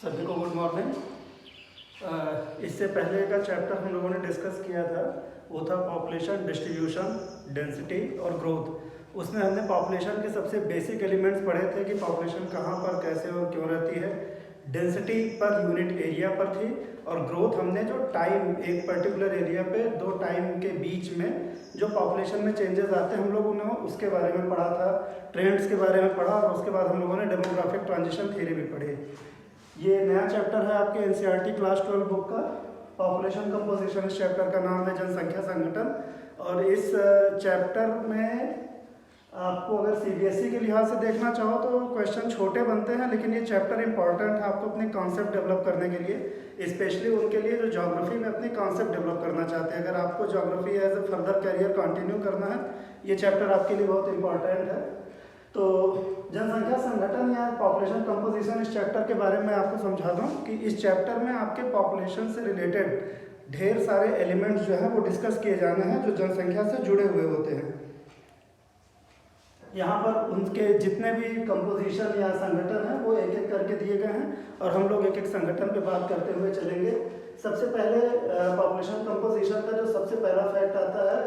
सभी को good morning. इससे पहले का चैप्टर हम लोगों ने डिस्कस किया था, वो था पॉपुलेशन डिस्ट्रीब्यूशन, डेंसिटी और ग्रोथ। उसमें हमने पॉपुलेशन के सबसे बेसिक एलिमेंट्स पढ़े थे कि पॉपुलेशन कहाँ पर, कैसे और क्यों रहती है। डेंसिटी पर यूनिट एरिया पर थी, और ग्रोथ हमने जो टाइम, एक पर्टिकुलर एरिया पे दो टाइम के बीच में जो पॉपुलेशन में चेंजेस आते हैं हम लोगों ने उसके बारे में पढ़ा था, ट्रेंड्स के बारे में पढ़ा, और उसके बाद हम लोगों ने डेमोग्राफिक ट्रांजिशन थ्योरी भी पढ़ी। ये नया चैप्टर है आपके एनसीईआरटी क्लास 12 बुक का, पॉपुलेशन कंपोजिशन। इस चैप्टर का नाम है जनसंख्या संगठन। और इस चैप्टर में आपको अगर सीबीएसई के लिहाज से देखना चाहो तो क्वेश्चन छोटे बनते हैं, लेकिन ये चैप्टर इंपॉर्टेंट है आपको अपने कॉन्सेप्ट डेवलप करने के लिए, स्पेशली उनके लिए जो ज्योग्राफी में अपनी कॉन्सेप्ट डेवलप करना चाहते हैं। अगर आपको geography as a further career continue करना है, ये चैप्टर आपके लिए बहुत इंपॉर्टेंट है। तो जनसंख्या संगठन या पॉपुलेशन कंपोजिशन, इस चैप्टर के बारे में आपको समझा दूं कि इस चैप्टर में आपके पॉपुलेशन से रिलेटेड ढेर सारे एलिमेंट्स जो हैं वो डिस्कस किए जाने हैं जो जनसंख्या से जुड़े हुए होते हैं। यहाँ पर उनके जितने भी कंपोजिशन या संगठन हैं वो एक एक करके दिए गए हैं, और हम लोग एक एक संगठन पे बात करते हुए चलेंगे। सबसे पहले पॉपुलेशन कंपोजिशन का जो सबसे पहला फैक्ट आता है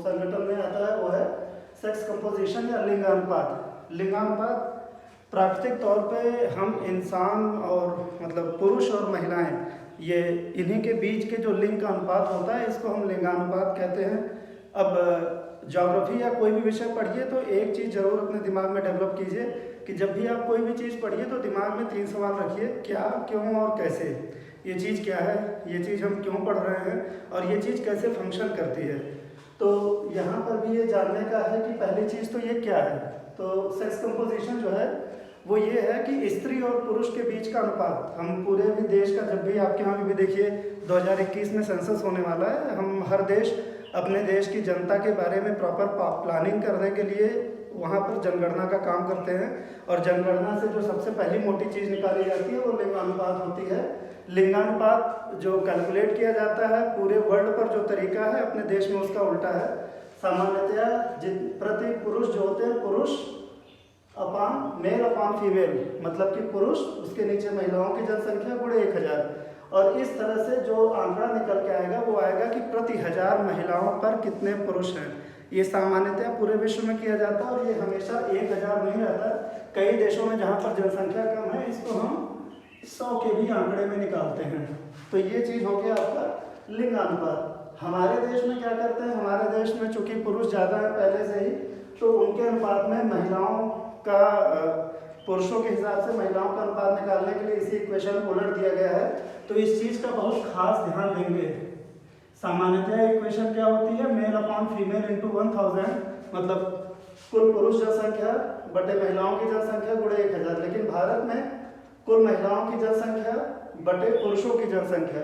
संगठन में आता है, वो है सेक्स कंपोजिशन या लिंगानुपात। लिंगानुपात प्राकृतिक तौर पे हम इंसान और मतलब पुरुष और महिलाएं, ये इन्हीं के बीच के जो लिंग का अनुपात होता है, इसको हम लिंगानुपात कहते हैं। अब ज्योग्राफी या कोई भी विषय पढ़िए तो एक चीज़ जरूर अपने दिमाग में डेवलप कीजिए कि जब भी आप कोई भी चीज़ पढ़िए तो दिमाग में 3 सवाल रखिए, क्या, क्यों और कैसे। ये चीज़ क्या है, ये चीज़ हम क्यों पढ़ रहे हैं, और ये चीज़ कैसे फंक्शन करती है। तो यहाँ पर भी ये जानने का है कि पहली चीज़ तो ये क्या है। तो सेक्स कंपोजिशन जो है वो ये है कि स्त्री और पुरुष के बीच का अनुपात। हम पूरे भी देश का, जब भी आपके यहाँ भी देखिए 2021 में सेंसस होने वाला है, हम हर देश अपने देश की जनता के बारे में प्रॉपर प्लानिंग करने के लिए वहाँ पर जनगणना का काम करते हैं, और जनगणना से जो सबसे पहली मोटी चीज़ निकाली जाती है वो लिंगानुपात होती है। लिंगानुपात जो कैलकुलेट किया जाता है पूरे वर्ल्ड पर, जो तरीका है अपने देश में उसका उल्टा है। सामान्यतया प्रति पुरुष जो होते हैं, पुरुष अपान मेल अपान फीमेल, मतलब कि पुरुष उसके नीचे महिलाओं की जनसंख्या गुणे 1000, और इस तरह से जो आंकड़ा निकल के आएगा वो आएगा कि प्रति 1000 महिलाओं पर कितने पुरुष हैं। ये सामान्यतः पूरे विश्व में किया जाता है, और ये हमेशा 1000 नहीं रहता। कई देशों में जहाँ पर जनसंख्या कम है, इसको हम 100 के भी आंकड़े में निकालते हैं। तो ये चीज़ हो गया आपका लिंगानुपात। हमारे देश में क्या करते हैं, हमारे देश में चूंकि पुरुष ज़्यादा है पहले से ही, तो उनके अनुपात में महिलाओं का, पुरुषों के हिसाब से महिलाओं का अनुपात निकालने के लिए इसी इक्वेशन को उलट दिया गया है। तो इस चीज़ का बहुत खास ध्यान देंगे। सामान्यतः इक्वेशन क्या होती है, मेल अपॉन फीमेल इंटू 1000, मतलब कुल पुरुष जनसंख्या बटे महिलाओं की जनसंख्या गुणे 1000। लेकिन भारत में कुल महिलाओं की जनसंख्या बटे पुरुषों की जनसंख्या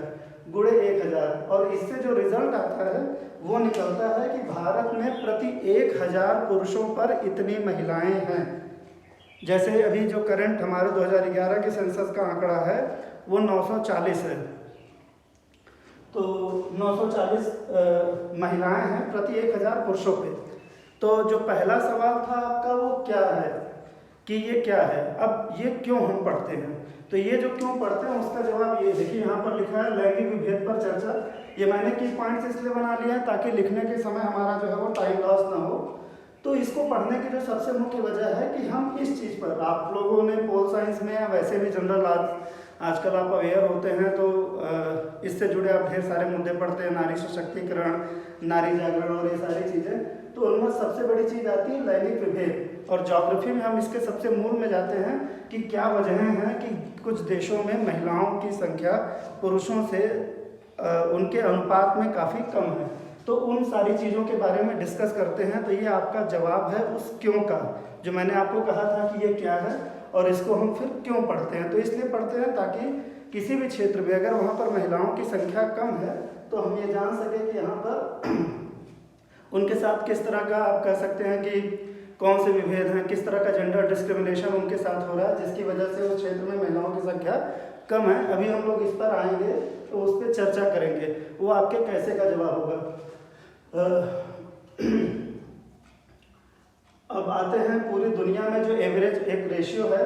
गुणे 1000, और इससे जो रिजल्ट आता है वो निकलता है कि भारत में प्रति 1000 पुरुषों पर इतनी महिलाएं हैं। जैसे अभी जो करंट हमारे 2011 के सेंसस का आंकड़ा है वो 940 है, तो 940 महिलाएं हैं प्रति 1000 पुरुषों पे। तो जो पहला सवाल था आपका वो क्या है कि ये क्या है, अब ये क्यों हम पढ़ते हैं। तो ये जो क्यों पढ़ते हैं उसका जवाब ये देखिए, यहाँ पर लिखा है लैंगिक विभेद पर चर्चा। ये मैंने की पॉइंट्स इसलिए बना लिया है ताकि लिखने के समय हमारा जो है वो टाइम लॉस ना हो। तो इसको पढ़ने की जो सबसे मुख्य वजह है कि हम इस चीज़ पर, आप लोगों ने पोल साइंस में या वैसे भी जनरल आजकल आप अवेयर होते हैं, तो इससे जुड़े आप ढेर सारे मुद्दे पढ़ते हैं, नारी सशक्तिकरण, नारी जागरण और ये सारी चीज़ें। तो उनमें सबसे बड़ी चीज़ आती है लैंगिक विभेद, और ज्योग्राफी में हम इसके सबसे मूल में जाते हैं कि क्या वजहें हैं कि कुछ देशों में महिलाओं की संख्या पुरुषों से उनके अनुपात में काफ़ी कम है। तो उन सारी चीज़ों के बारे में डिस्कस करते हैं। तो ये आपका जवाब है उस क्यों का, जो मैंने आपको कहा था कि ये क्या है और इसको हम फिर क्यों पढ़ते हैं। तो इसलिए पढ़ते हैं ताकि किसी भी क्षेत्र में अगर वहाँ पर महिलाओं की संख्या कम है तो हम ये जान सकें कि यहाँ पर उनके साथ किस तरह का, आप कह सकते हैं कि कौन से विभेद हैं, किस तरह का जेंडर डिस्क्रिमिनेशन उनके साथ हो रहा है, जिसकी वजह से उस क्षेत्र में महिलाओं की संख्या कम है। अभी हम लोग इस पर आएंगे तो उस पर चर्चा करेंगे, वो आपके कैसे का जवाब होगा। अब आते हैं पूरी दुनिया में जो एवरेज एक रेशियो है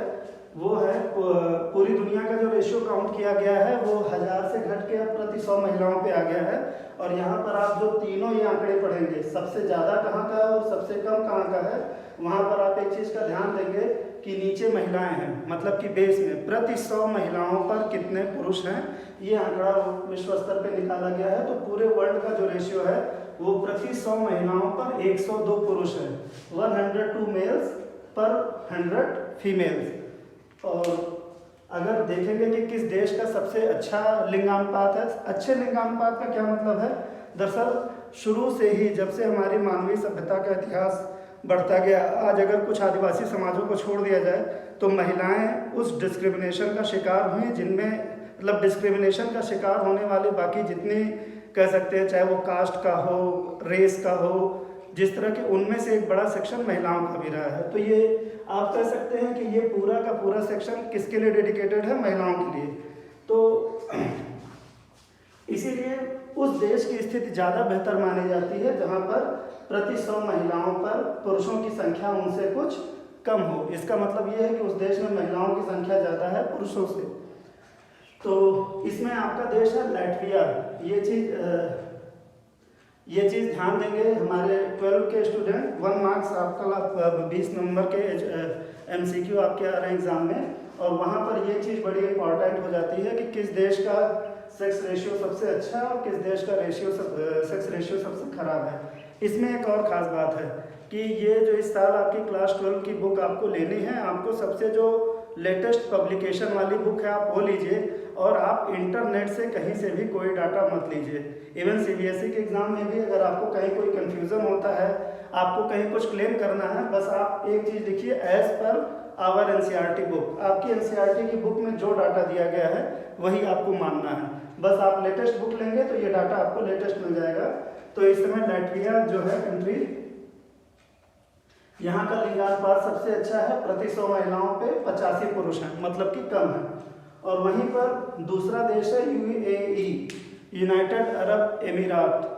वो है पूरी दुनिया का जो रेशियो काउंट किया गया है वो 1000 से घट के अब प्रति 100 महिलाओं पे आ गया है। और यहाँ पर आप जो तीनों ये आंकड़े पढ़ेंगे, सबसे ज़्यादा कहाँ का है और सबसे कम कहाँ का है, वहाँ पर आप एक चीज़ का ध्यान देंगे कि नीचे महिलाएं हैं, मतलब कि बेस में प्रति 100 महिलाओं पर कितने पुरुष हैं, ये आंकड़ा विश्व स्तर पे निकाला गया है। तो पूरे वर्ल्ड का जो रेशियो है वो प्रति 100 महिलाओं पर 102 पुरुष है, 102 मेल्स पर 100 फीमेल्स। और अगर देखेंगे कि किस देश का सबसे अच्छा लिंगानुपात है, अच्छे लिंगानुपात का क्या मतलब है, दरअसल शुरू से ही जब से हमारी मानवीय सभ्यता का इतिहास बढ़ता गया, आज अगर कुछ आदिवासी समाजों को छोड़ दिया जाए तो महिलाएं उस डिस्क्रिमिनेशन का शिकार हुई जिनमें, मतलब डिस्क्रिमिनेशन का शिकार होने वाले बाकी जितने कह सकते हैं, चाहे वो कास्ट का हो, रेस का हो, जिस तरह के, उनमें से एक बड़ा सेक्शन महिलाओं का भी रहा है। तो ये आप कह सकते हैं कि ये पूरा का पूरा सेक्शन किसके लिए डेडिकेटेड है, महिलाओं के लिए। तो इसीलिए उस देश की स्थिति ज़्यादा बेहतर मानी जाती है जहाँ पर प्रति 100 महिलाओं पर पुरुषों की संख्या उनसे कुछ कम हो। इसका मतलब ये है कि उस देश में महिलाओं की संख्या ज़्यादा है पुरुषों से। तो इसमें आपका देश है लाटविया। ये चीज़ ध्यान देंगे हमारे 12 के स्टूडेंट। 1 मार्क्स आपका 20 नंबर के MCQ आपके आ रहे हैं एग्जाम में, और वहाँ पर ये चीज़ बड़ी इंपॉर्टेंट हो जाती है कि किस देश का सेक्स रेशियो सबसे अच्छा है और किस देश का सेक्स रेशियो सबसे खराब है। इसमें एक और ख़ास बात है कि ये जो इस साल आपकी क्लास 12 की बुक आपको लेनी है, आपको सबसे जो लेटेस्ट पब्लिकेशन वाली बुक है आप वो लीजिए, और आप इंटरनेट से कहीं से भी कोई डाटा मत लीजिए। इवन CBSE के एग्ज़ाम में भी अगर आपको कहीं कोई कन्फ्यूज़न होता है, आपको कहीं कुछ क्लेम करना है, बस आप एक चीज़ लिखिए, as per our NCERT book. आपकी NCERT की बुक में जो डाटा दिया गया है वही आपको मानना है। बस आप लेटेस्ट बुक लेंगे तो ये डाटा आपको लेटेस्ट मिल जाएगा। तो इस समय लाटविया जो है कंट्री, यहाँ का लिंगानुपात सबसे अच्छा है, प्रति 100 महिलाओं पे 85 पुरुष हैं, मतलब कि कम है। और वहीं पर दूसरा देश है UAE, यूनाइटेड अरब एमिरात,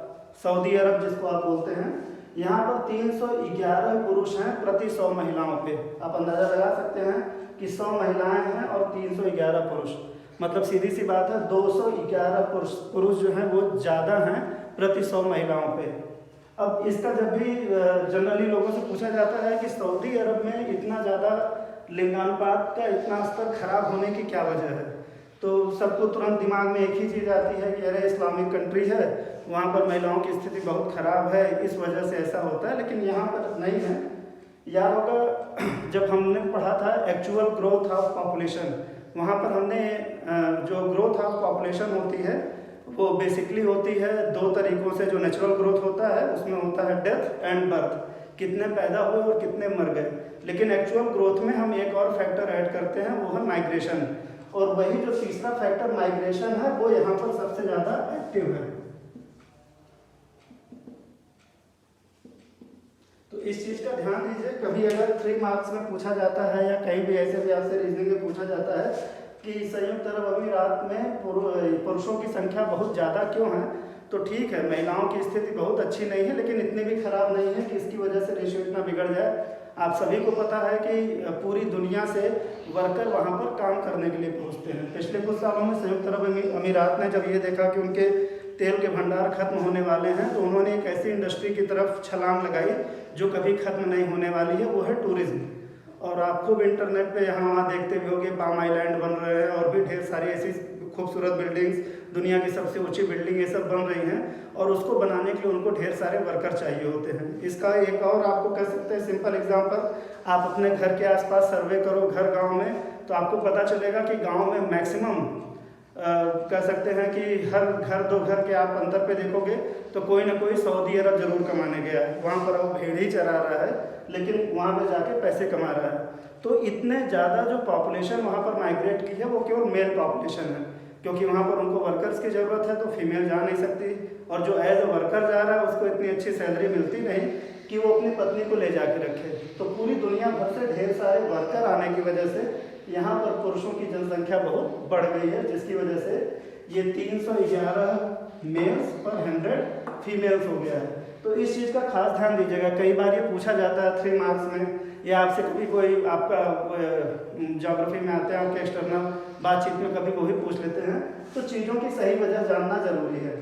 सऊदी अरब जिसको आप बोलते हैं। यहाँ पर 311 पुरुष हैं प्रति 100 महिलाओं पे। आप अंदाज़ा लगा सकते हैं कि 100 महिलाएं हैं और 311 पुरुष, मतलब सीधी सी बात है 211 पुरुष जो हैं वो ज़्यादा हैं प्रति 100 महिलाओं पे। अब इसका जब भी जनरली लोगों से पूछा जाता है कि सऊदी अरब में इतना ज़्यादा लिंगानुपात का इतना स्तर खराब होने की क्या वजह है, तो सबको तुरंत दिमाग में एक ही चीज़ आती है कि अरे इस्लामिक कंट्री है, वहाँ पर महिलाओं की स्थिति बहुत ख़राब है, इस वजह से ऐसा होता है। लेकिन यहाँ पर नहीं है। याद होगा जब हमने पढ़ा था एक्चुअल ग्रोथ ऑफ पॉपुलेशन, वहाँ पर हमने जो ग्रोथ ऑफ पॉपुलेशन होती है वो बेसिकली होती है 2 तरीक़ों से। जो नेचुरल ग्रोथ होता है उसमें होता है डेथ एंड बर्थ, कितने पैदा हुए और कितने मर गए। लेकिन एक्चुअल ग्रोथ में हम एक और फैक्टर ऐड करते हैं, वो है माइग्रेशन। और वही जो तीसरा फैक्टर माइग्रेशन है वो यहाँ पर सबसे ज़्यादा एक्टिव है। तो इस चीज़ का ध्यान दीजिए। कभी अगर 3 मार्क्स में पूछा जाता है या कहीं भी ऐसे भी आपसे रीजनिंग में पूछा जाता है कि संयुक्त अरब अमीरात में पुरुषों की संख्या बहुत ज़्यादा क्यों है, तो ठीक है, महिलाओं की स्थिति बहुत अच्छी नहीं है, लेकिन इतनी भी खराब नहीं है कि इसकी वजह से रेशियो इतना बिगड़ जाए। आप सभी को पता है कि पूरी दुनिया से वर्कर वहाँ पर काम करने के लिए पहुँचते हैं। पिछले कुछ सालों में संयुक्त अरब अमीरात ने जब ये देखा कि उनके तेल के भंडार खत्म होने वाले हैं, तो उन्होंने एक ऐसी इंडस्ट्री की तरफ छलांग लगाई जो कभी खत्म नहीं होने वाली है, वो है टूरिज्म। और आप खूब इंटरनेट पे यहाँ वहाँ देखते भी होंगे, पाम आइलैंड बन रहे हैं और भी ढेर सारी ऐसी खूबसूरत बिल्डिंग्स, दुनिया की सबसे ऊंची बिल्डिंग, ये सब बन रही हैं। और उसको बनाने के लिए उनको ढेर सारे वर्कर चाहिए होते हैं। इसका एक और आपको कह सकते हैं सिंपल एग्जांपल, आप अपने घर के आसपास सर्वे करो घर गांव में, तो आपको पता चलेगा कि गांव में मैक्सिमम कह सकते हैं कि हर घर 2 घर के आप अंतर पे देखोगे तो कोई ना कोई सऊदी अरब जरूर कमाने गया है। वहाँ पर वो भेड़ ही चरा रहा है, लेकिन वहाँ पे जाके पैसे कमा रहा है। तो इतने ज़्यादा जो पॉपुलेशन वहाँ पर माइग्रेट की है वो केवल मेल पॉपुलेशन है, क्योंकि वहाँ पर उनको वर्कर्स की ज़रूरत है, तो फीमेल जा नहीं सकती। और जो एज अ वर्कर जा रहा है उसको इतनी अच्छी सैलरी मिलती नहीं कि वो अपनी पत्नी को ले जाके रखे। तो पूरी दुनिया भर से ढेर सारे वर्कर आने की वजह से यहाँ पर पुरुषों की जनसंख्या बहुत बढ़ गई है, जिसकी वजह से ये 311 मेल्स पर 100 फीमेल्स हो गया है। तो इस चीज़ का खास ध्यान दीजिएगा। कई बार ये पूछा जाता है 3 मार्क्स में, या आपसे कभी कोई आपका ज्योग्राफी में आते हैं आपके एक्सटर्नल बातचीत में कभी वो भी पूछ लेते हैं, तो चीज़ों की सही वजह जानना जरूरी है।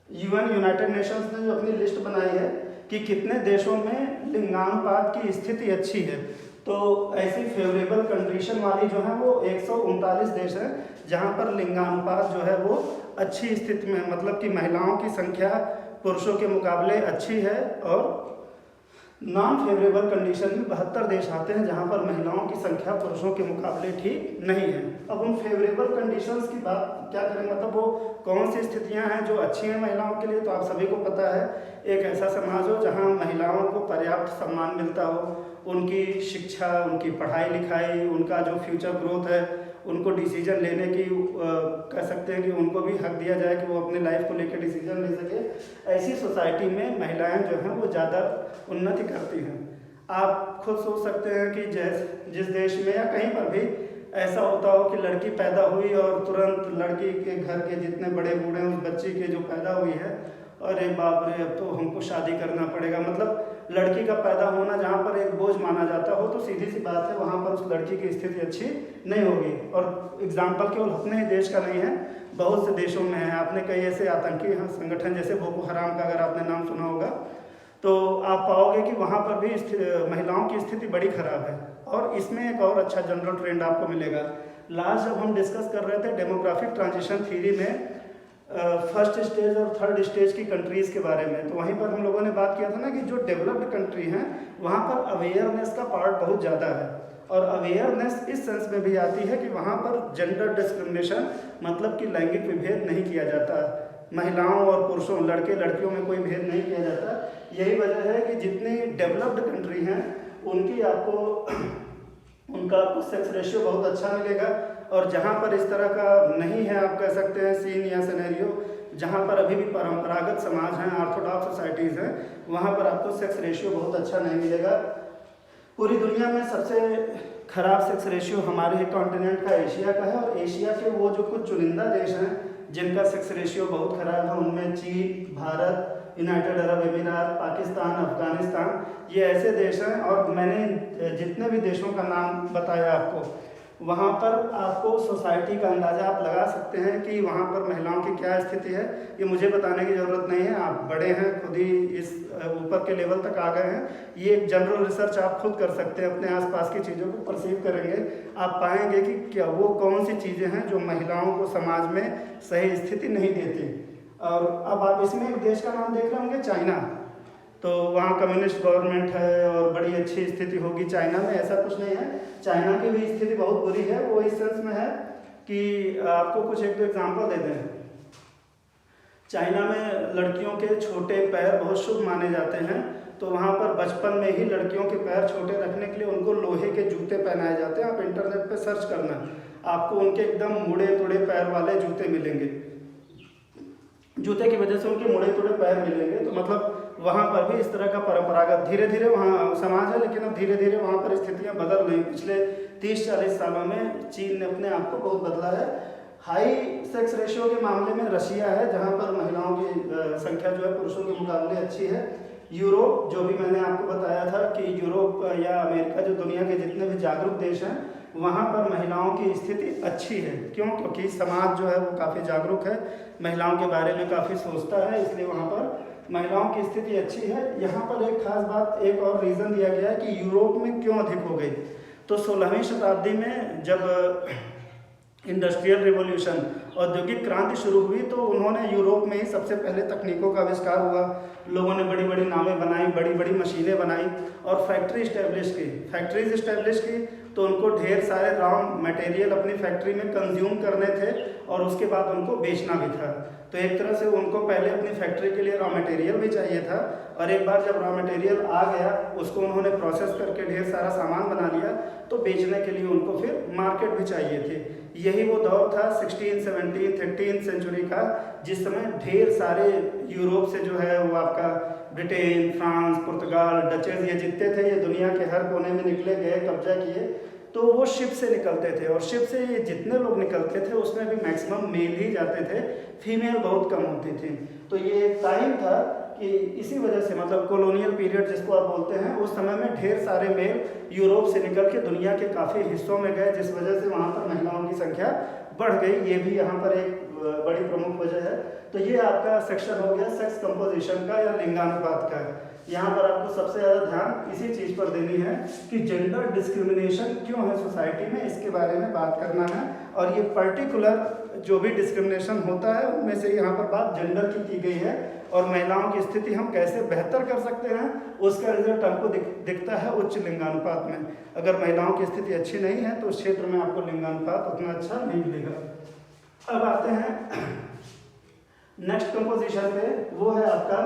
यूनाइटेड नेशंस ने जो अपनी लिस्ट बनाई है कि कितने देशों में लिंगानुपात की स्थिति अच्छी है, तो ऐसी फेवरेबल कंडीशन वाली जो है वो 139 देश हैं जहां पर लिंगानुपात जो है वो अच्छी स्थिति में, मतलब कि महिलाओं की संख्या पुरुषों के मुकाबले अच्छी है। और नॉन फेवरेबल कंडीशन में 72 देश आते हैं जहां पर महिलाओं की संख्या पुरुषों के मुकाबले ठीक नहीं है। अब उन फेवरेबल कंडीशंस की बात क्या करें, मतलब वो कौन सी स्थितियां हैं जो अच्छी हैं महिलाओं के लिए। तो आप सभी को पता है, एक ऐसा समाज हो जहां महिलाओं को पर्याप्त सम्मान मिलता हो, उनकी शिक्षा, उनकी पढ़ाई लिखाई, उनका जो फ्यूचर ग्रोथ है, उनको डिसीजन लेने की कह सकते हैं कि उनको भी हक दिया जाए कि वो अपने लाइफ को लेकर डिसीजन ले सके। ऐसी सोसाइटी में महिलाएं जो हैं वो ज़्यादा उन्नति करती हैं। आप खुद सोच सकते हैं कि जिस देश में या कहीं पर भी ऐसा होता हो कि लड़की पैदा हुई और तुरंत लड़की के घर के जितने बड़े बूढ़े हैं उस बच्ची के जो पैदा हुई है, अरे बाप रे अब तो हमको शादी करना पड़ेगा। मतलब लड़की का पैदा होना जहाँ पर एक बोझ माना जाता हो, तो सीधी सी बात है वहाँ पर उस लड़की की स्थिति अच्छी नहीं होगी। और एग्जाम्पल केवल अपने ही देश का नहीं है, बहुत से देशों में है। आपने कई ऐसे आतंकी संगठन जैसे बोको हराम का अगर आपने नाम सुना होगा, तो आप पाओगे कि वहाँ पर भी महिलाओं की स्थिति बड़ी खराब है। और इसमें एक और अच्छा जनरल ट्रेंड आपको मिलेगा। लास्ट जब हम डिस्कस कर रहे थे डेमोग्राफिक ट्रांजिशन थ्योरी में फर्स्ट स्टेज और थर्ड स्टेज की कंट्रीज़ के बारे में, तो वहीं पर हम लोगों ने बात किया था ना कि जो डेवलप्ड कंट्री हैं वहाँ पर अवेयरनेस का पार्ट बहुत ज़्यादा है। और अवेयरनेस इस सेंस में भी आती है कि वहाँ पर जेंडर डिस्क्रिमिनेशन, मतलब कि लैंगिक विभेद नहीं किया जाता। महिलाओं और पुरुषों, लड़के लड़कियों में कोई भेद नहीं किया जाता। यही वजह है कि जितनी डेवलप्ड कंट्री हैं उनकी उनका सेक्स रेशियो बहुत अच्छा मिलेगा। और जहाँ पर इस तरह का नहीं है, आप कह सकते हैं सीन या सिनेरियो, जहाँ पर अभी भी परंपरागत समाज हैं, ऑर्थोडॉक्स सोसाइटीज़ हैं, वहाँ पर आपको सेक्स रेशियो बहुत अच्छा नहीं मिलेगा। पूरी दुनिया में सबसे खराब सेक्स रेशियो हमारे ही कॉन्टिनेंट का एशिया का है। और एशिया के वो जो कुछ चुनिंदा देश हैं जिनका सेक्स रेशियो बहुत खराब है, उनमें चीन, भारत, यूनाइटेड अरब अमीरात, पाकिस्तान, अफगानिस्तान, ये ऐसे देश हैं। और मैंने जितने भी देशों का नाम बताया आपको, वहाँ पर आपको सोसाइटी का अंदाज़ा आप लगा सकते हैं कि वहाँ पर महिलाओं की क्या स्थिति है। ये मुझे बताने की ज़रूरत नहीं है, आप बड़े हैं, खुद ही इस ऊपर के लेवल तक आ गए हैं। ये एक जनरल रिसर्च आप खुद कर सकते हैं, अपने आसपास की चीज़ों को परसीव करेंगे, आप पाएंगे कि क्या वो कौन सी चीज़ें हैं जो महिलाओं को समाज में सही स्थिति नहीं देती। और अब आप इसमें एक देश का नाम देख रहे होंगे, चाइना। तो वहाँ कम्युनिस्ट गवर्नमेंट है और बड़ी अच्छी स्थिति होगी चाइना में, ऐसा कुछ नहीं है। चाइना की भी स्थिति बहुत बुरी है। वो इस सेंस में है कि आपको कुछ एक दो एग्जांपल देते हैं। चाइना में लड़कियों के छोटे पैर बहुत शुभ माने जाते हैं, तो वहाँ पर बचपन में ही लड़कियों के पैर छोटे रखने के लिए उनको लोहे के जूते पहनाए जाते हैं। आप इंटरनेट पे सर्च करना, आपको उनके एकदम मुड़े तुड़े पैर वाले जूते मिलेंगे। जूते की वजह से उनके मुड़े तुड़े पैर मिलेंगे। तो मतलब वहाँ पर भी इस तरह का परंपरागत धीरे धीरे वहाँ समाज है, लेकिन अब धीरे धीरे वहाँ पर स्थितियाँ बदल रही। पिछले 30-40 सालों में चीन ने अपने आप को बहुत बदला है। हाई सेक्स रेशियो के मामले में रशिया है, जहाँ पर महिलाओं की संख्या जो है पुरुषों के मुकाबले अच्छी है। यूरोप, जो भी मैंने आपको बताया था कि यूरोप या अमेरिका, जो दुनिया के जितने भी जागरूक देश हैं, वहाँ पर महिलाओं की स्थिति अच्छी है। क्यों? क्योंकि समाज जो है वो काफ़ी जागरूक है, महिलाओं के बारे में काफ़ी सोचता है, इसलिए वहाँ पर महिलाओं की स्थिति अच्छी है। यहाँ पर एक खास बात, एक और रीज़न दिया गया है कि यूरोप में क्यों अधिक हो गई। तो 16वीं शताब्दी में जब इंडस्ट्रियल रिवॉल्यूशन, औद्योगिक क्रांति शुरू हुई, तो उन्होंने यूरोप में ही सबसे पहले तकनीकों का आविष्कार हुआ। लोगों ने बड़ी बड़ी नावें बनाई, बड़ी बड़ी मशीनें बनाई और फैक्ट्रीज इस्टेब्लिश की। तो उनको ढेर सारे रॉ मटेरियल अपनी फैक्ट्री में कंज्यूम करने थे और उसके बाद उनको बेचना भी था। तो एक तरह से उनको पहले अपनी फैक्ट्री के लिए रॉ मटेरियल भी चाहिए था, और एक बार जब रॉ मटेरियल आ गया उसको उन्होंने प्रोसेस करके ढेर सारा सामान बना लिया, तो बेचने के लिए उनको फिर मार्केट भी चाहिए थे। यही वो दौर था 16, 17, 13 सेंचुरी का, जिस समय ढेर सारे यूरोप से जो है वो आपका ब्रिटेन, फ्रांस, पुर्तगाल, डचेस, ये जितने थे ये दुनिया के हर कोने में निकले गए, कब्जा किए। तो वो शिप से निकलते थे, और शिप से ये जितने लोग निकलते थे उसमें भी मैक्सिमम मेल ही जाते थे, फीमेल बहुत कम होती थी। तो ये एक टाइम था कि इसी वजह से मतलब कॉलोनियल पीरियड जिसको आप बोलते हैं, उस समय में ढेर सारे मेल यूरोप से निकल के दुनिया के काफ़ी हिस्सों में गए, जिस वजह से वहाँ पर महिलाओं की संख्या बढ़ गई। ये भी यहाँ पर एक बड़ी प्रमुख वजह है। तो ये आपका सेक्शन हो गया सेक्स कंपोजिशन का या लिंगानुपात का। यहाँ पर आपको सबसे ज़्यादा ध्यान इसी चीज़ पर देनी है कि जेंडर डिस्क्रिमिनेशन क्यों है सोसाइटी में, इसके बारे में बात करना है। और ये पर्टिकुलर जो भी डिस्क्रिमिनेशन होता है उनमें से यहाँ पर बात जेंडर की गई है, और महिलाओं की स्थिति हम कैसे बेहतर कर सकते हैं उसका रिजल्ट हमको दिखता है उच्च लिंगानुपात में। अगर महिलाओं की स्थिति अच्छी नहीं है तो उस क्षेत्र में आपको लिंगानुपात उतना अच्छा नहीं मिलेगा। अब आते हैं नेक्स्ट कंपोजिशन पे, वो है आपका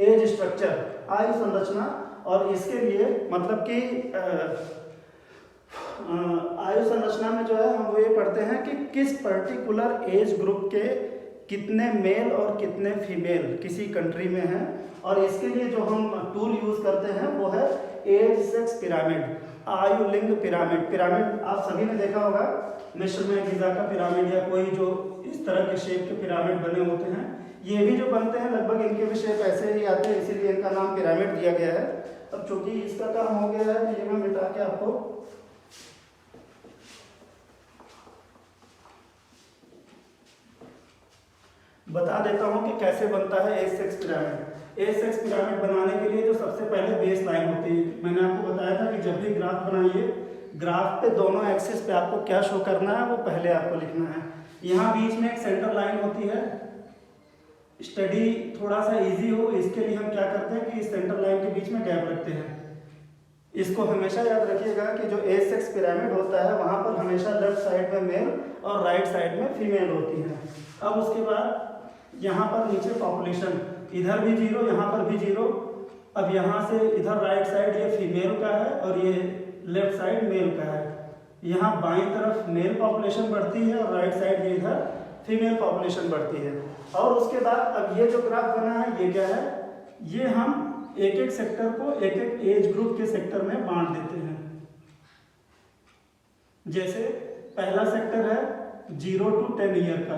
एज स्ट्रक्चर, आयु संरचना। और इसके लिए मतलब कि आयु संरचना में जो है हम वो ये पढ़ते हैं कि किस पर्टिकुलर एज ग्रुप के कितने मेल और कितने फीमेल किसी कंट्री में हैं। और इसके लिए जो हम टूल यूज़ करते हैं वो है एज सेक्स पिरामिड, आयु लिंग पिरामिड। पिरामिड आप सभी ने देखा होगा, मिस्र में गिजा का पिरामिड या कोई जो इस तरह के शेप के पिरामिड बने होते हैं, ये भी जो बनते हैं लगभग इनके भी शेप ऐसे ही आते हैं, इसीलिए इनका नाम पिरामिड दिया गया है। अब चूंकि इसका काम हो गया है तो ये मैं मिटा के आपको बता देता हूं कि कैसे बनता है age sex pyramid. Age sex pyramid बनाने के लिए जो सबसे पहले बेस लाइन होती है, मैंने आपको बताया था कि जब भी ग्राफ बनाइए, ग्राफ पे दोनों एक्सिस पे आपको क्या शो करना है वो पहले आपको लिखना है। यहाँ बीच में एक सेंटर लाइन होती है। स्टडी थोड़ा सा इजी हो इसके लिए हम क्या करते हैं कि इस सेंटर लाइन के बीच में गैप रखते हैं। इसको हमेशा याद रखिएगा कि जो एज सेक्स पिरामिड होता है वहाँ पर हमेशा लेफ्ट साइड में मेल और राइट साइड में फीमेल होती है। अब उसके बाद यहाँ पर नीचे पॉपुलेशन, इधर भी जीरो, यहाँ पर भी जीरो। अब यहाँ से इधर राइट साइड ये फीमेल का है और ये लेफ्ट साइड मेल का है। यहाँ बाईं तरफ मेल पॉपुलेशन बढ़ती है और राइट साइड ये इधर फीमेल पॉपुलेशन बढ़ती है। और उसके बाद अब ये जो ग्राफ बना है ये क्या है, ये हम एक एक सेक्टर को एक एक एज ग्रुप के सेक्टर में बांट देते हैं। जैसे पहला सेक्टर है 0 to 10 ईयर का,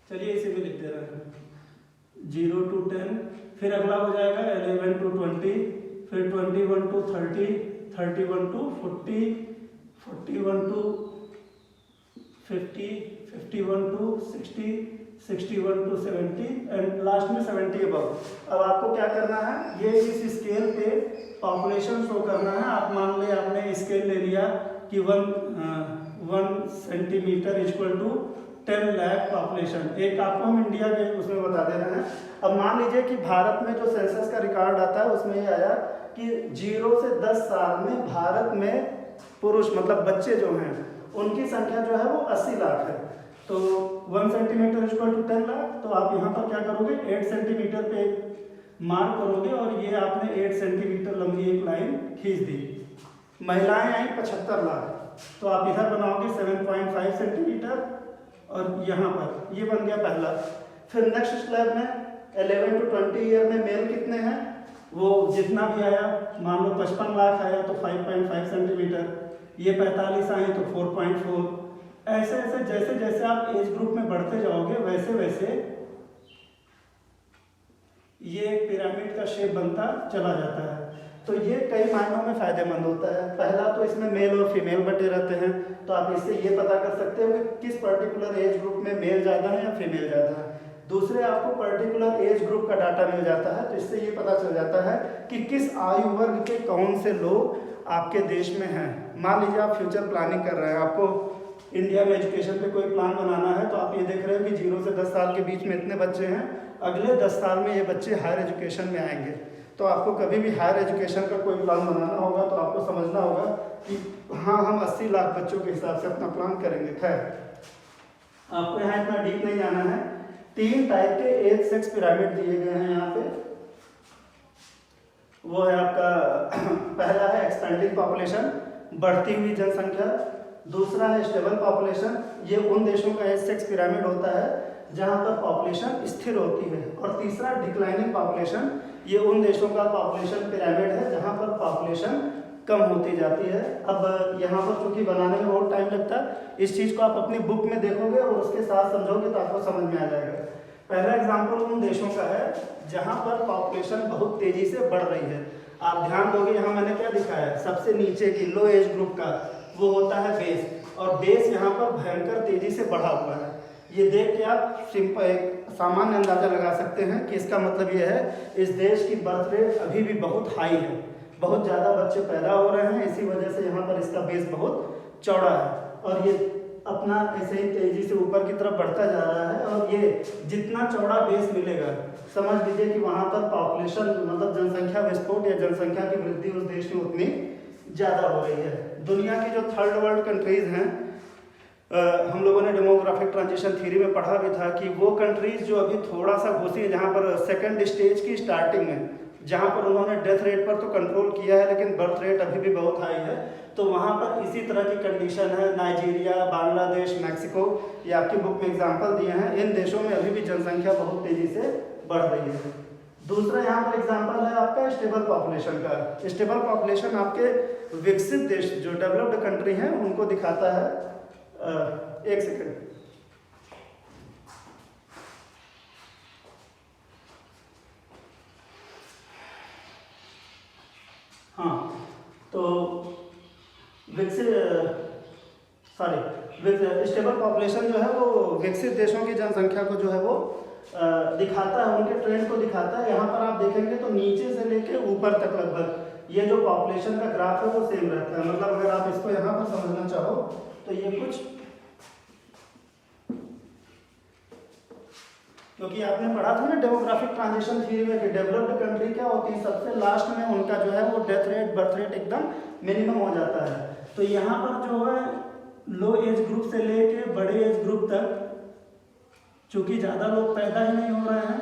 चलिए इसे भी लिख दे रहे हैं 0 to 10। फिर अगला हो जाएगा 11 to 20, फिर 21 to 30, 31 to 40, 41 to 50, 51 to 60, 61 to 70 and last में 70 अबव। अब आपको क्या करना है, ये इस स्केल पे पॉपुलेशन शो करना है। आप मान ले आपने स्केल ले लिया कि 1 centimetre equal to 10 lakh population. एक आपको हम इंडिया के उसमें बता दे रहे हैं। अब मान लीजिए कि भारत में जो सेंसस का रिकॉर्ड आता है उसमें ये आया कि 0 से 10 साल में भारत में पुरुष मतलब बच्चे जो हैं उनकी संख्या जो है वो 80 लाख है। तो 1 सेंटीमीटर इक्वल टू 10 लाख। तो आप यहाँ पर क्या करोगे, 8 सेंटीमीटर पे मार्क करोगे और ये आपने 8 सेंटीमीटर लंबी एक लाइन खींच दी। महिलाएं आई 75 लाख, तो आप इधर बनाओगे 7.5 सेंटीमीटर और यहाँ पर ये बन गया पहला। फिर नेक्स्ट स्लैब में 11 to 20 ईयर में मेल कितने हैं, वो जितना भी आया, मान लो 55 लाख आया तो 5.5 सेंटीमीटर, ये 45 आए तो 4.4। ऐसे ऐसे जैसे जैसे आप एज ग्रुप में बढ़ते जाओगे वैसे वैसे ये एक पिरामिड का शेप बनता चला जाता है। तो ये कई मायनों में फायदेमंद होता है। पहला तो इसमें मेल और फीमेल बटे रहते हैं, तो आप इससे ये पता कर सकते हो कि किस पर्टिकुलर एज ग्रुप में मेल ज़्यादा है या फीमेल ज़्यादा है। दूसरे आपको पर्टिकुलर एज ग्रुप का डाटा मिल जाता है, तो इससे ये पता चल जाता है कि किस आयु वर्ग के कौन से लोग आपके देश में हैं। मान लीजिए आप फ्यूचर प्लानिंग कर रहे हैं, आपको इंडिया में एजुकेशन पे कोई प्लान बनाना है, तो आप ये देख रहे हैं कि 0 से 10 साल के बीच में इतने बच्चे हैं, अगले 10 साल में ये बच्चे हायर एजुकेशन में आएंगे। तो आपको कभी भी हायर एजुकेशन का कोई प्लान बनाना होगा तो आपको समझना होगा कि हाँ हम 80 लाख बच्चों के हिसाब से अपना प्लान करेंगे। खैर आपको यहाँ इतना डीप नहीं जाना है। 3 टाइप के एज सेक्स पिरामिड दिए गए हैं यहाँ पे। वो है आपका पहला है एक्सपेंडिंग पॉपुलेशन, बढ़ती हुई जनसंख्या। दूसरा है स्टेबल पॉपुलेशन, ये उन देशों का एज सेक्स पिरामिड होता है जहाँ पर पॉपुलेशन स्थिर होती है। और तीसरा डिक्लाइनिंग पॉपुलेशन, ये उन देशों का पॉपुलेशन पिरामिड है जहाँ पर पॉपुलेशन कम होती जाती है। अब यहाँ पर चूंकि बनाने में बहुत टाइम लगता है, इस चीज़ को आप अपनी बुक में देखोगे और उसके साथ समझोगे तो आपको समझ में आ जाएगा। पहला एग्जाम्पल उन देशों का है जहाँ पर पॉपुलेशन बहुत तेजी से बढ़ रही है। आप ध्यान दोगे यहाँ मैंने क्या दिखाया है, सबसे नीचे की लो एज ग्रुप का वो होता है बेस, और बेस यहाँ पर भयंकर तेजी से बढ़ा हुआ है। ये देख के आप सिंपल एक सामान्य अंदाजा लगा सकते हैं कि इसका मतलब ये है इस देश की बर्थ रेट अभी भी बहुत हाई है, बहुत ज़्यादा बच्चे पैदा हो रहे हैं, इसी वजह से यहाँ पर इसका बेस बहुत चौड़ा है और ये अपना ऐसे ही तेजी से ऊपर की तरफ बढ़ता जा रहा है। और ये जितना चौड़ा बेस मिलेगा, समझ लीजिए कि वहाँ पर पॉपुलेशन मतलब जनसंख्या विस्फोट या जनसंख्या की वृद्धि उस देश में उतनी ज़्यादा हो रही है। दुनिया की जो थर्ड वर्ल्ड कंट्रीज़ हैं, हम लोगों ने डेमोग्राफिक ट्रांजिशन थ्योरी में पढ़ा भी था कि वो कंट्रीज़ जो अभी थोड़ा सा घुसी है, जहाँ पर सेकंड स्टेज की स्टार्टिंग में, जहाँ पर उन्होंने डेथ रेट पर तो कंट्रोल किया है लेकिन बर्थ रेट अभी भी बहुत हाई है, तो वहाँ पर इसी तरह की कंडीशन है। नाइजीरिया, बांग्लादेश, मैक्सिको, ये आपकी बुक में एग्जांपल दिए हैं। इन देशों में अभी भी जनसंख्या बहुत तेज़ी से बढ़ रही है। दूसरा यहाँ पर एग्जांपल है आपका स्टेबल पॉपुलेशन का। स्टेबल पॉपुलेशन आपके विकसित देश जो डेवलप्ड कंट्री हैं उनको दिखाता है। एक सेकेंड, हाँ, तो स्टेबल पॉपुलेशन जो है वो विकसित देशों की जनसंख्या को जो है वो दिखाता है, उनके ट्रेंड को दिखाता है। यहाँ पर आप देखेंगे तो नीचे से लेके ऊपर तक लगभग ये जो पॉपुलेशन का ग्राफ है वो सेम रहता है। मतलब अगर आप इसको यहाँ पर समझना चाहो तो ये कुछ, क्योंकि आपने पढ़ा था ना डेमोग्राफिक ट्रांजिशन थ्योरी में कि डेवलप्ड कंट्री क्या होती है, सबसे लास्ट में उनका जो है वो डेथ रेट बर्थ रेट एकदम मिनिमम हो जाता है। तो यहाँ पर जो है लो एज ग्रुप से लेके बड़े एज ग्रुप तक, चूंकि ज़्यादा लोग पैदा ही नहीं हो रहे हैं,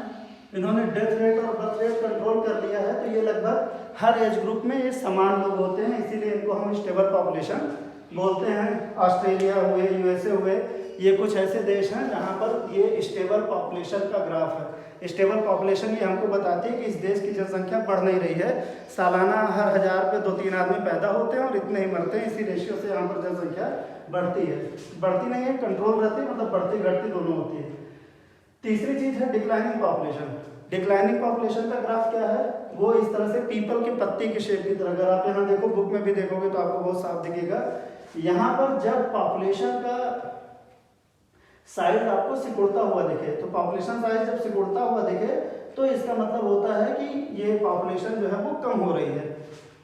इन्होंने डेथ रेट और बर्थ रेट कंट्रोल कर लिया है, तो ये लगभग हर एज ग्रुप में ये समान लोग होते हैं, इसीलिए इनको हम स्टेबल पॉपुलेशन बोलते हैं। ऑस्ट्रेलिया हुए, यूएसए हुए, ये कुछ ऐसे देश हैं जहाँ पर ये स्टेबल पॉपुलेशन का ग्राफ है। स्टेबल पॉपुलेशन ये हमको बताती है कि इस देश की जनसंख्या बढ़ नहीं रही है, सालाना हर 1000 पे 2-3 आदमी पैदा होते हैं और इतने ही मरते हैं, इसी रेशियो से यहाँ पर जनसंख्या बढ़ती है, बढ़ती नहीं है, कंट्रोल रहती है, मतलब बढ़ती घटती दोनों होती है। तीसरी चीज़ है डिक्लाइनिंग पॉपुलेशन। डिक्लाइनिंग पॉपुलेशन का ग्राफ क्या है, वो इस तरह से पीपल के पत्ती की शेप की तरह, अगर आप यहाँ देखो बुक में भी देखोगे तो आपको बहुत साफ दिखेगा। यहाँ पर जब पॉपुलेशन का साइज आपको सिकुड़ता हुआ दिखे, तो पॉपुलेशन साइज जब सिकुड़ता हुआ दिखे तो इसका मतलब होता है कि ये पॉपुलेशन जो है वो कम हो रही है।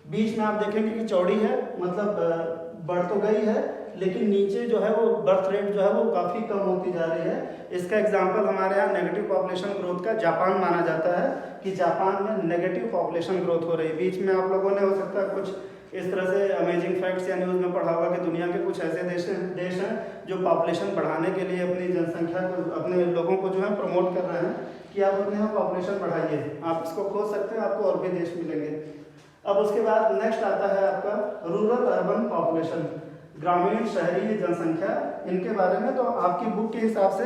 बीच में आप देखेंगे कि चौड़ी है, मतलब बढ़ तो गई है, लेकिन नीचे जो है वो बर्थ रेट जो है वो काफ़ी कम होती जा रही है। इसका एग्जांपल हमारे यहाँ नेगेटिव पॉपुलेशन ग्रोथ का जापान माना जाता है कि जापान में नेगेटिव पॉपुलेशन ग्रोथ हो रही है। बीच में आप लोगों ने हो सकता है कुछ इस तरह से अमेजिंग फैक्ट्स या न्यूज़ में पढ़ा होगा कि दुनिया के कुछ ऐसे देश हैं जो पॉपुलेशन बढ़ाने के लिए अपनी जनसंख्या को, अपने लोगों को जो है प्रमोट कर रहे हैं कि आप अपने यहाँ पॉपुलेशन बढ़ाइए। आप इसको खोज सकते हैं, आपको और भी देश मिलेंगे। अब उसके बाद नेक्स्ट आता है आपका रूरल अर्बन पॉपुलेशन, ग्रामीण शहरी जनसंख्या, इनके बारे में। तो आपकी बुक के हिसाब से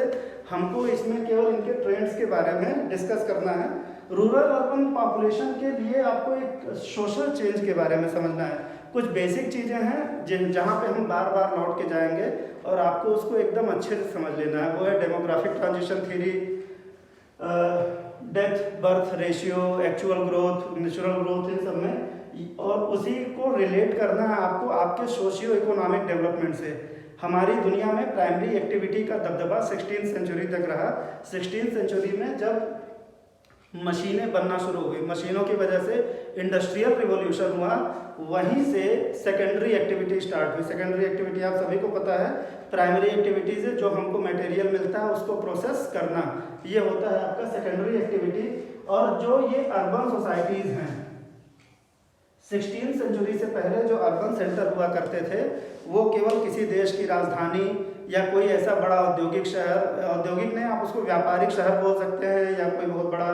हमको इसमें केवल इनके ट्रेंड्स के बारे में डिस्कस करना है। रूरल अर्बन पॉपुलेशन के लिए आपको एक सोशल चेंज के बारे में समझना है। कुछ बेसिक चीज़ें हैं जहाँ पे हम बार बार लौट के जाएंगे और आपको उसको एकदम अच्छे से समझ लेना है। वो है demographic transition theory, death birth ratio, actual growth, natural growth, इन सब में, और उसी को रिलेट करना है आपको आपके सोशियो इकोनॉमिक डेवलपमेंट से। हमारी दुनिया में प्राइमरी एक्टिविटी का दबदबा 16th सेंचुरी तक रहा। 16th सेंचुरी में जब मशीनें बनना शुरू हुई, मशीनों की वजह से इंडस्ट्रियल रिवॉल्यूशन हुआ, वहीं से सेकेंडरी एक्टिविटी स्टार्ट हुई। सेकेंडरी एक्टिविटी आप सभी को पता है, प्राइमरी एक्टिविटीज है जो हमको मटेरियल मिलता है उसको प्रोसेस करना, ये होता है आपका सेकेंडरी एक्टिविटी। और जो ये अर्बन सोसाइटीज़ हैं, 16th सेंचुरी से पहले जो अर्बन सेंटर हुआ करते थे वो केवल किसी देश की राजधानी या कोई ऐसा बड़ा औद्योगिक शहर, औद्योगिक नहीं, आप उसको व्यापारिक शहर बोल सकते हैं, या कोई बहुत बड़ा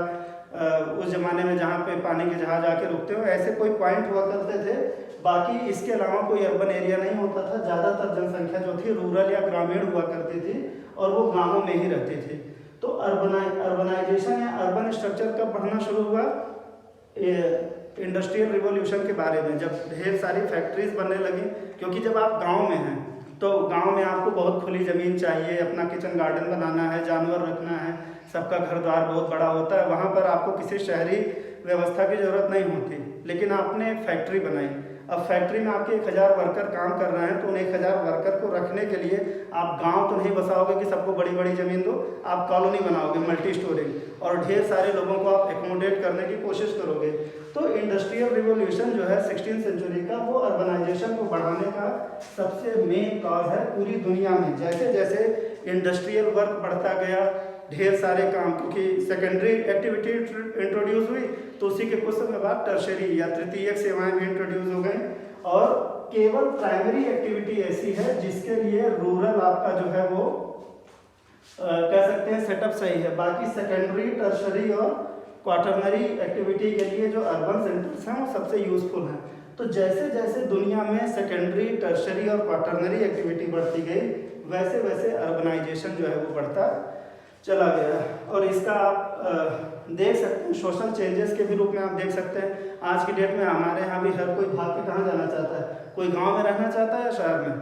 उस ज़माने में जहाँ पे पानी के जहाज आके रुकते हो, ऐसे कोई पॉइंट हुआ करते थे। बाकी इसके अलावा कोई अर्बन एरिया नहीं होता था। ज़्यादातर जनसंख्या जो थी रूरल या ग्रामीण हुआ करती थी और वो गाँवों में ही रहती थी। तो अर्बनाइजेशन या अर्बन स्ट्रक्चर कब बढ़ना शुरू हुआ? इंडस्ट्रियल रिवॉल्यूशन के बारे में, जब ढेर सारी फैक्ट्रीज बनने लगी। क्योंकि जब आप गांव में हैं तो गांव में आपको बहुत खुली ज़मीन चाहिए, अपना किचन गार्डन बनाना है, जानवर रखना है, सबका घर द्वार बहुत बड़ा होता है, वहाँ पर आपको किसी शहरी व्यवस्था की ज़रूरत नहीं होती। लेकिन आपने फैक्ट्री बनाई, अब फैक्ट्री में आपके 1000 वर्कर काम कर रहे हैं, तो उन 1000 वर्कर को रखने के लिए आप गांव तो नहीं बसाओगे कि सबको बड़ी बड़ी ज़मीन दो, आप कॉलोनी बनाओगे मल्टी स्टोरेज, और ढेर सारे लोगों को आप एकोमोडेट करने की कोशिश करोगे। तो इंडस्ट्रियल रिवोल्यूशन जो है 16वीं सेंचुरी का, वो अर्बनाइजेशन को बढ़ाने का सबसे मेन कॉज है पूरी दुनिया में। जैसे जैसे इंडस्ट्रियल वर्क बढ़ता गया, ढेर सारे काम, क्योंकि सेकेंडरी एक्टिविटी इंट्रोड्यूस हुई, तो उसी के कुछ समय बाद टर्शरी या तृतीयक सेवाएं भी इंट्रोड्यूस हो गई, और केवल प्राइमरी एक्टिविटी ऐसी है जिसके लिए रूरल आपका जो है वो कह सकते हैं सेटअप सही है। बाकी सेकेंडरी, टर्शरी और क्वार्टरनरी एक्टिविटी के लिए जो अर्बन सेंटर्स हैं वो सबसे यूजफुल हैं। तो जैसे जैसे दुनिया में सेकेंडरी, टर्शरी और क्वार्टरनरी एक्टिविटी बढ़ती गई, वैसे वैसे अर्बनाइजेशन जो है वो बढ़ता चला गया। और इसका आप देख सकते हैं सोशल चेंजेस के भी रूप में आप देख सकते हैं। आज की डेट में हमारे यहाँ भी हर कोई भाग के कहाँ जाना चाहता है, कोई गांव में रहना चाहता है या शहर में?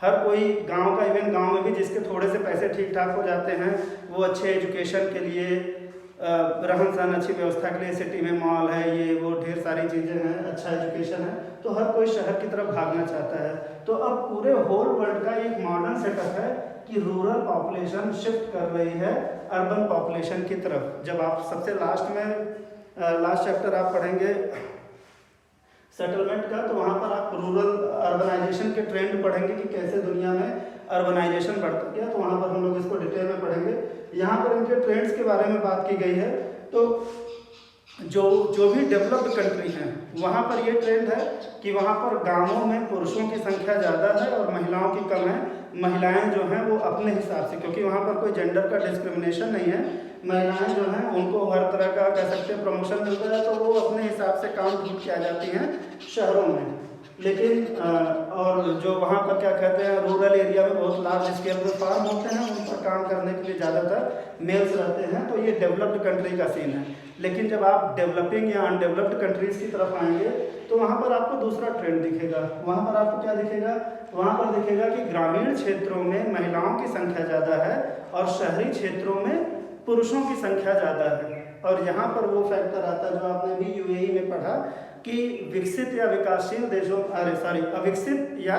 हर कोई गांव का, इवन गांव में भी जिसके थोड़े से पैसे ठीक ठाक हो जाते हैं, वो अच्छे एजुकेशन के लिए, रहन सहन अच्छी व्यवस्था के लिए, सिटी में मॉल है, ये वो ढेर सारी चीज़ें हैं, अच्छा एजुकेशन है, तो हर कोई शहर की तरफ भागना चाहता है। तो अब पूरे होल वर्ल्ड का एक मॉडर्न सेटअप है कि रूरल पॉपुलेशन शिफ्ट कर रही है अर्बन पॉपुलेशन की तरफ। जब आप सबसे लास्ट में लास्ट चैप्टर आप पढ़ेंगे सेटलमेंट का, तो वहाँ पर आप रूरल अर्बनाइजेशन के ट्रेंड पढ़ेंगे कि कैसे दुनिया में अर्बनाइजेशन बढ़ता गया, तो वहाँ पर हम लोग इसको डिटेल में पढ़ेंगे। यहाँ पर इनके ट्रेंड्स के बारे में बात की गई है। तो जो भी डेवलप्ड कंट्री हैं वहाँ पर ये ट्रेंड है कि वहाँ पर गांवों में पुरुषों की संख्या ज़्यादा है और महिलाओं की कम है। महिलाएं जो हैं वो अपने हिसाब से, क्योंकि वहाँ पर कोई जेंडर का डिस्क्रिमिनेशन नहीं है, महिलाएं जो हैं उनको हर तरह का कह सकते हैं प्रमोशन मिलता है, तो वो अपने हिसाब से काम ढूंढ के आ जाती हैं शहरों में। लेकिन और जो वहाँ पर क्या कहते हैं रूरल एरिया में बहुत लार्ज स्केल पे फार्म होते हैं, उन पर काम करने के लिए ज़्यादातर मेल्स रहते हैं, तो ये डेवलप्ड कंट्री का सीन है। लेकिन जब आप डेवलपिंग या अनडेवलप्ड कंट्रीज़ की तरफ आएंगे तो वहाँ पर आपको दूसरा ट्रेंड दिखेगा। वहाँ पर आपको क्या दिखेगा? वहाँ पर दिखेगा कि ग्रामीण क्षेत्रों में महिलाओं की संख्या ज़्यादा है और शहरी क्षेत्रों में पुरुषों की संख्या ज़्यादा है। और यहाँ पर वो फैक्टर आता है जो आपने भी यूएई में पढ़ा कि विकसित या विकासशील देशों अविकसित या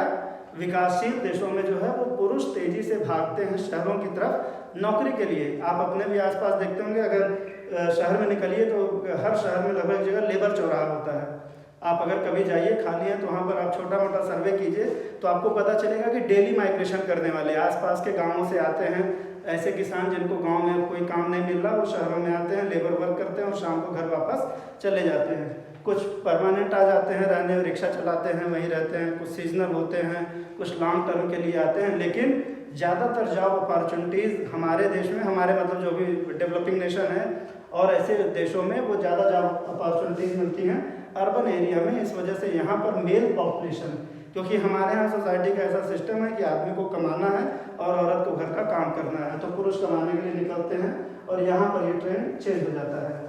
विकासशील देशों में जो है वो पुरुष तेजी से भागते हैं शहरों की तरफ नौकरी के लिए। आप अपने भी आसपास देखते होंगे, अगर शहर में निकलिए तो हर शहर में लगभग जगह लेबर चौराहा होता है। आप अगर कभी जाइए खाली हैं तो वहाँ पर आप छोटा मोटा सर्वे कीजिए तो आपको पता चलेगा कि डेली माइग्रेशन करने वाले आसपास के गाँवों से आते हैं। ऐसे किसान जिनको गांव में कोई काम नहीं मिल रहा वो शहरों में आते हैं, लेबर वर्क करते हैं और शाम को घर वापस चले जाते हैं। कुछ परमानेंट आ जाते हैं रहने, रिक्शा चलाते हैं वहीं रहते हैं, कुछ सीजनल होते हैं, कुछ लॉन्ग टर्म के लिए आते हैं। लेकिन ज़्यादातर जॉब अपॉर्चुनिटीज़ हमारे देश में, हमारे मतलब जो भी डेवलपिंग नेशन है और ऐसे देशों में वो ज़्यादा जॉब अपॉर्चुनिटीज़ मिलती हैं अर्बन एरिया में। इस वजह से यहाँ पर मेल पॉपुलेशन, क्योंकि हमारे यहाँ सोसाइटी का ऐसा सिस्टम है कि आदमी को कमाना है और औरत को घर का काम करना है, तो पुरुष कमाने के लिए निकलते हैं और यहाँ पर ये ट्रेंड चेंज हो जाता है।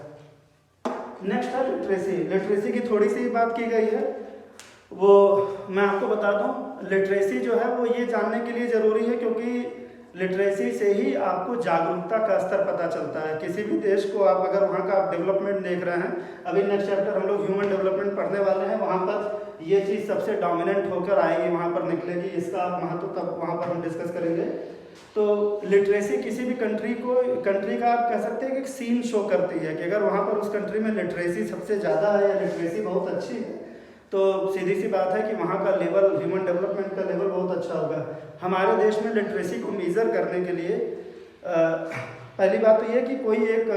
नेक्स्ट है लिटरेसी। लिटरेसी की थोड़ी सी बात की गई है, वो मैं आपको बता दूं। लिटरेसी जो है वो ये जानने के लिए ज़रूरी है क्योंकि लिटरेसी से ही आपको जागरूकता का स्तर पता चलता है। किसी भी देश को आप अगर वहाँ का आप डेवलपमेंट देख रहे हैं, अभी नेक्स्ट चैप्टर हम लोग ह्यूमन डेवलपमेंट पढ़ने वाले हैं, वहाँ पर ये चीज़ सबसे डोमिनेंट होकर आएगी, वहाँ पर निकलेगी। इसका महत्व तब वहाँ पर हम डिस्कस करेंगे। तो लिटरेसी किसी भी कंट्री का आप कह सकते हैं कि एक सीन शो करती है कि अगर वहाँ पर उस कंट्री में लिटरेसी सबसे ज़्यादा है या लिटरेसी बहुत अच्छी है तो सीधी सी बात है कि वहाँ का लेवल, ह्यूमन डेवलपमेंट का लेवल बहुत अच्छा होगा। हमारे देश में लिटरेसी को मेज़र करने के लिए पहली बात तो ये कि कोई एक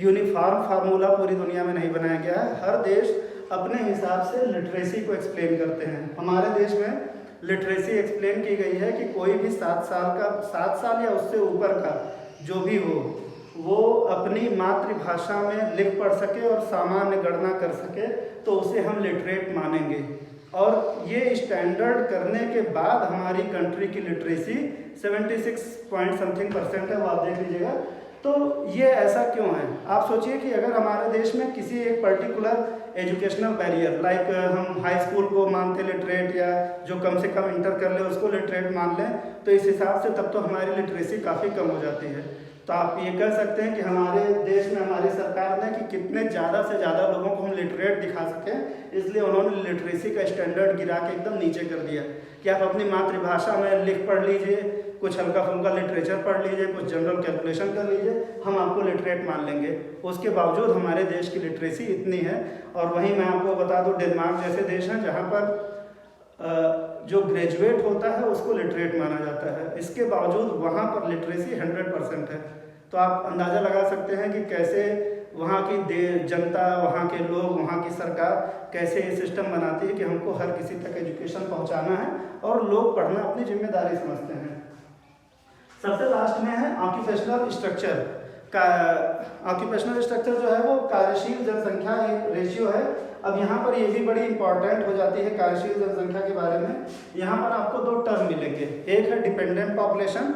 यूनिफॉर्म फार्मूला पूरी दुनिया में नहीं बनाया गया है। हर देश अपने हिसाब से लिटरेसी को एक्सप्लेन करते हैं। हमारे देश में लिटरेसी एक्सप्लेन की गई है कि कोई भी 7 साल या उससे ऊपर का जो भी हो वो अपनी मातृभाषा में लिख पढ़ सके और सामान्य गणना कर सके तो उसे हम लिटरेट मानेंगे। और ये स्टैंडर्ड करने के बाद हमारी कंट्री की लिटरेसी 76 पॉइंट समथिंग % है, वो आप देख लीजिएगा। तो ये ऐसा क्यों है? आप सोचिए कि अगर हमारे देश में किसी एक पर्टिकुलर एजुकेशनल बैरियर, लाइक हम हाई स्कूल को मानते लिटरेट, या जो कम से कम इंटर कर ले उसको लिटरेट मान लें, तो इस हिसाब से तब तो हमारी लिटरेसी काफ़ी कम हो जाती है। तो आप ये कह सकते हैं कि हमारे देश में हमारी सरकार ने कि कितने ज़्यादा से ज़्यादा लोगों को हम लिटरेट दिखा सकें, इसलिए उन्होंने लिटरेसी का स्टैंडर्ड गिरा के एकदम नीचे कर दिया कि आप अपनी मातृभाषा में लिख पढ़ लीजिए, कुछ हल्का फुल्का लिटरेचर पढ़ लीजिए, कुछ जनरल कैलकुलेशन कर लीजिए, हम आपको लिटरेट मान लेंगे। उसके बावजूद हमारे देश की लिटरेसी इतनी है। और वहीं मैं आपको बता दूं, डेनमार्क जैसे देश हैं जहाँ पर जो ग्रेजुएट होता है उसको लिटरेट माना जाता है, इसके बावजूद वहाँ पर लिटरेसी 100% है। तो आप अंदाज़ा लगा सकते हैं कि कैसे वहाँ की जनता, वहाँ के लोग, वहाँ की सरकार कैसे ये सिस्टम बनाती है कि हमको हर किसी तक एजुकेशन पहुँचाना है और लोग पढ़ना अपनी जिम्मेदारी समझते हैं। सबसे लास्ट में है ऑक्यूपेशनल स्ट्रक्चर का। ऑक्यूपेशनल स्ट्रक्चर जो है वो कार्यशील जनसंख्या एक रेशियो है। अब यहाँ पर ये भी बड़ी इंपॉर्टेंट हो जाती है कार्यशील जनसंख्या के बारे में। यहाँ पर आपको दो टर्म मिलेंगे, एक है डिपेंडेंट पॉपुलेशन,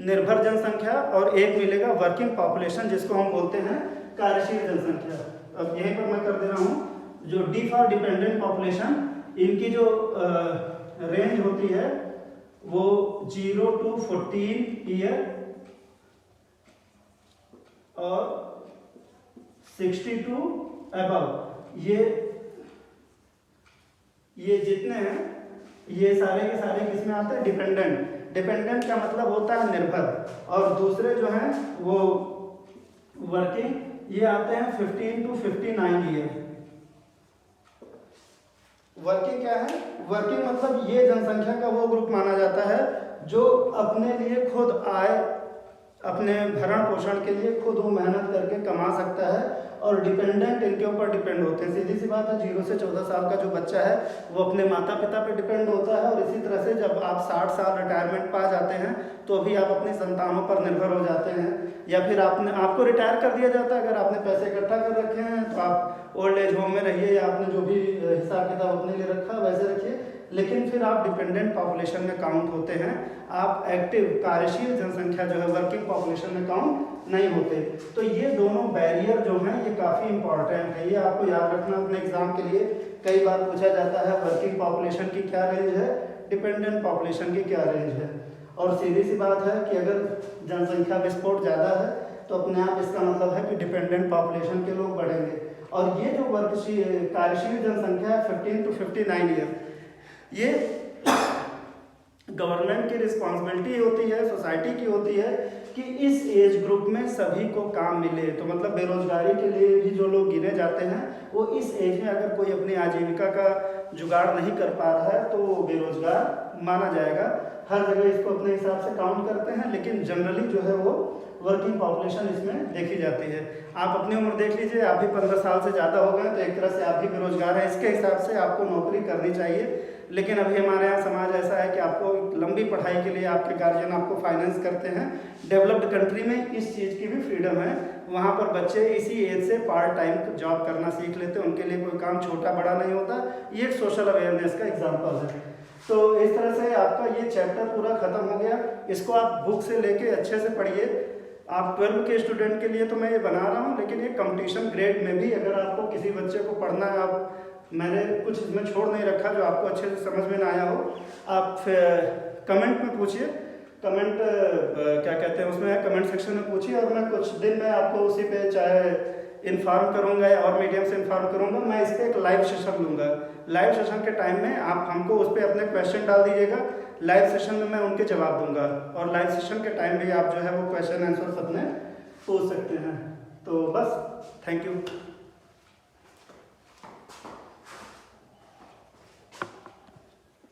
निर्भर जनसंख्या, और एक मिलेगा वर्किंग पॉपुलेशन, जिसको हम बोलते हैं कार्यशील जनसंख्या। अब यहीं पर मैं कर दे रहा हूँ, जो डी फॉर डिपेंडेंट पॉपुलेशन, इनकी जो रेंज होती है वो 0 to 14 ईयर और 60 to अबव, ये जितने हैं ये सारे के सारे किसमें आते हैं? डिपेंडेंट। डिपेंडेंट का मतलब होता है निर्भर, और दूसरे जो हैं वो वर्किंग, ये आते हैं 15 to 59 ईयर। वर्किंग क्या है? वर्किंग मतलब ये जनसंख्या का वो ग्रुप माना जाता है जो अपने लिए खुद आय, अपने भरण पोषण के लिए खुद वो मेहनत करके कमा सकता है, और डिपेंडेंट इनके ऊपर डिपेंड होते हैं। सीधी सी बात है, 0 से 14 साल का जो बच्चा है वो अपने माता पिता पे डिपेंड होता है, और इसी तरह से जब आप 60 साल रिटायरमेंट पा जाते हैं तो भी आप अपनी संतानों पर निर्भर हो जाते हैं, या फिर आपको रिटायर कर दिया जाता है। अगर आपने पैसे इकट्ठा कर रखे हैं तो आप ओल्ड एज होम में रहिए, या आपने जो भी हिसाब किताब अपने लिए रखा वैसे रखिए, लेकिन फिर आप डिपेंडेंट पॉपुलेशन में काउंट होते हैं। आप एक्टिव कार्यशील जनसंख्या जो है वर्किंग पॉपुलेशन में काउंट नहीं होते। तो ये दोनों बैरियर जो हैं ये काफ़ी इंपॉर्टेंट है, ये आपको याद रखना अपने एग्जाम के लिए। कई बार पूछा जाता है वर्किंग पॉपुलेशन की क्या रेंज है, डिपेंडेंट पॉपुलेशन की क्या रेंज है। और सीधी सी बात है कि अगर जनसंख्या विस्फोट ज़्यादा है तो अपने आप इसका मतलब है कि डिपेंडेंट पॉपुलेशन के लोग बढ़ेंगे। और ये जो कार्यशील जनसंख्या है 15 to 59 ईयर, ये गवर्नमेंट की रिस्पॉन्सिबिलिटी होती है, सोसाइटी की होती है कि इस एज ग्रुप में सभी को काम मिले। तो मतलब बेरोजगारी के लिए भी जो लोग गिने जाते हैं वो इस एज में अगर कोई अपनी आजीविका का जुगाड़ नहीं कर पा रहा है तो वो बेरोजगार माना जाएगा। हर जगह इसको अपने हिसाब से काउंट करते हैं, लेकिन जनरली जो है वो वर्किंग पॉपुलेशन इसमें देखी जाती है। आप अपनी उम्र देख लीजिए, आप भी 15 साल से ज़्यादा हो गए तो एक तरह से आप भी बेरोजगार हैं, इसके हिसाब से आपको नौकरी करनी चाहिए। लेकिन अभी हमारे यहाँ समाज ऐसा है कि आपको लंबी पढ़ाई के लिए आपके गार्जियन आपको फाइनेंस करते हैं। डेवलप्ड कंट्री में इस चीज़ की भी फ्रीडम है, वहाँ पर बच्चे इसी एज से पार्ट टाइम जॉब करना सीख लेते हैं, उनके लिए कोई काम छोटा बड़ा नहीं होता। ये एक सोशल अवेयरनेस का एग्जाम्पल है। तो इस तरह से आपका ये चैप्टर पूरा खत्म हो गया। इसको आप बुक से लेके अच्छे से पढ़िए। आप 12 के स्टूडेंट के लिए तो मैं ये बना रहा हूँ, लेकिन ये कंपटीशन ग्रेड में भी अगर आपको किसी बच्चे को पढ़ना है, मैंने कुछ इसमें छोड़ नहीं रखा जो आपको अच्छे से समझ में ना आया हो, आप कमेंट में पूछिए। कमेंट क्या कहते हैं उसमें, कमेंट सेक्शन में पूछिए, और मैं कुछ दिन में आपको उसी पे चाहे इन्फॉर्म करूंगा या और मीडियम से इन्फॉर्म करूंगा। मैं इस पर एक लाइव सेशन लूँगा। लाइव सेशन के टाइम में आप हमको उस पर अपने क्वेश्चन डाल दीजिएगा, लाइव सेशन में मैं उनके जवाब दूंगा, और लाइव सेशन के टाइम भी आप जो है वो क्वेश्चन आंसर अपने पूछ सकते हैं। तो बस, थैंक यू।